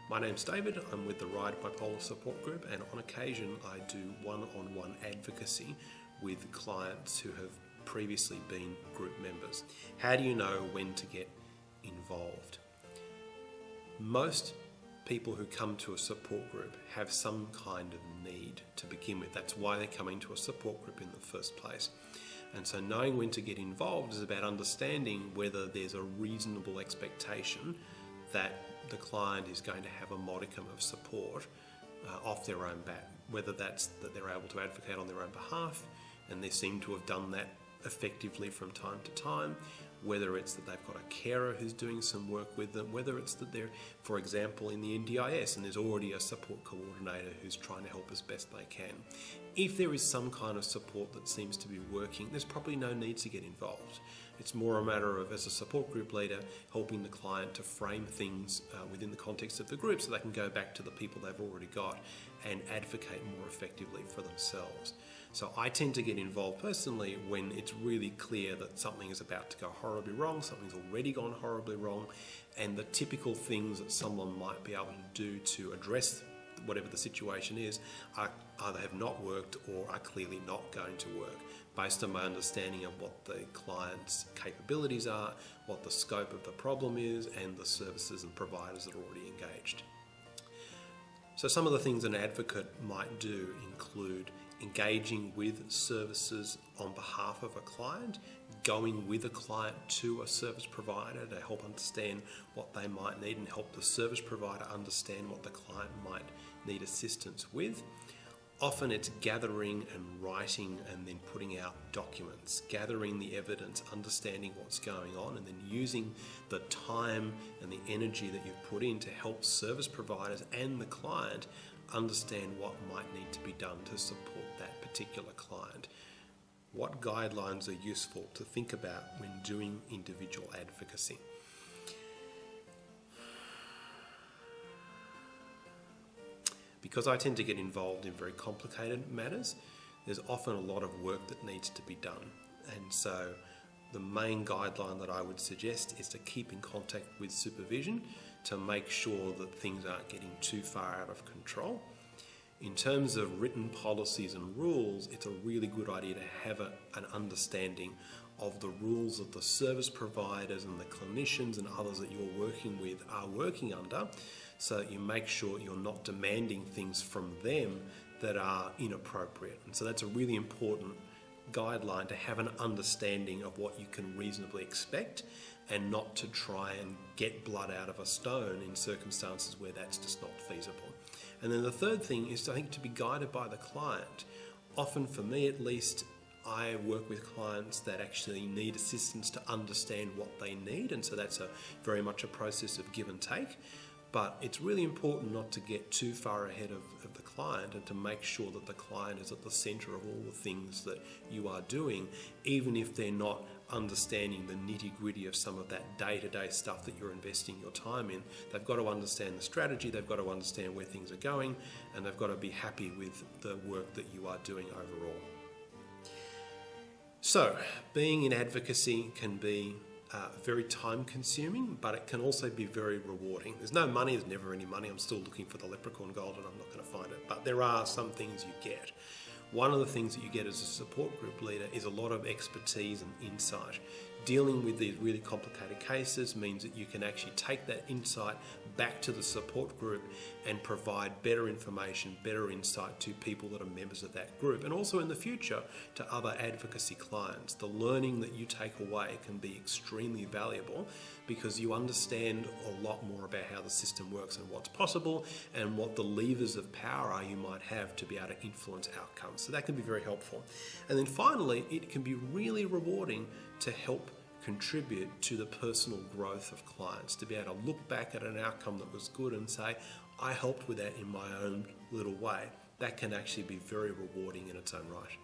My name's David, I'm with the Ryde Bipolar Support Group, and on occasion I do one-on-one advocacy with clients who have previously been group members. How do you know when to get involved? Most people who come to a support group have some kind of need to begin with. That's why they're coming to a support group in the first place. And so knowing when to get involved is about understanding whether there's a reasonable expectation that the client is going to have a modicum of support off their own bat, whether that's that they're able to advocate on their own behalf, and they seem to have done that effectively from time to time, whether it's that they've got a carer who's doing some work with them, whether it's that they're, for example, in the NDIS and there's already a support coordinator who's trying to help as best they can. If there is some kind of support that seems to be working, there's probably no need to get involved. It's more a matter of, as a support group leader, helping the client to frame things within the context of the group so they can go back to the people they've already got and advocate more effectively for themselves. So I tend to get involved personally when it's really clear that something is about to go horribly wrong, something's already gone horribly wrong, and the typical things that someone might be able to do to address whatever the situation is either have not worked or are clearly not going to work, based on my understanding of what the client's capabilities are, what the scope of the problem is, and the services and providers that are already engaged. So some of the things an advocate might do include engaging with services on behalf of a client, going with a client to a service provider to help understand what they might need and help the service provider understand what the client might need assistance with. Often it's gathering and writing and then putting out documents, gathering the evidence, understanding what's going on, and then using the time and the energy that you've put in to help service providers and the client understand what might need to be done to support that particular client. What guidelines are useful to think about when doing individual advocacy? Because I tend to get involved in very complicated matters, there's often a lot of work that needs to be done. And so the main guideline that I would suggest is to keep in contact with supervision to make sure that things aren't getting too far out of control. In terms of written policies and rules, it's a really good idea to have an understanding of the rules that the service providers and the clinicians and others that you're working with are working under, so that you make sure you're not demanding things from them that are inappropriate. And so that's a really important guideline, to have an understanding of what you can reasonably expect and not to try and get blood out of a stone in circumstances where that's just not feasible. And then the third thing is, I think, to be guided by the client. Often, for me at least, I work with clients that actually need assistance to understand what they need, and so that's very much a process of give and take. But it's really important not to get too far ahead of the client, and to make sure that the client is at the centre of all the things that you are doing, even if they're not understanding the nitty-gritty of some of that day-to-day stuff that you're investing your time in. They've got to understand the strategy, they've got to understand where things are going, and they've got to be happy with the work that you are doing overall. So, being in advocacy can be very time consuming, but it can also be very rewarding. There's no money, there's never any money. I'm still looking for the leprechaun gold and I'm not going to find it, but there are some things you get. One of the things that you get as a support group leader is a lot of expertise and insight. Dealing with these really complicated cases means that you can actually take that insight back to the support group and provide better information, better insight to people that are members of that group, and also in the future to other advocacy clients. The learning that you take away can be extremely valuable because you understand a lot more about how the system works and what's possible and what the levers of power are you might have to be able to influence outcomes. So that can be very helpful. And then finally, it can be really rewarding to help contribute to the personal growth of clients, to be able to look back at an outcome that was good and say, I helped with that in my own little way. That can actually be very rewarding in its own right.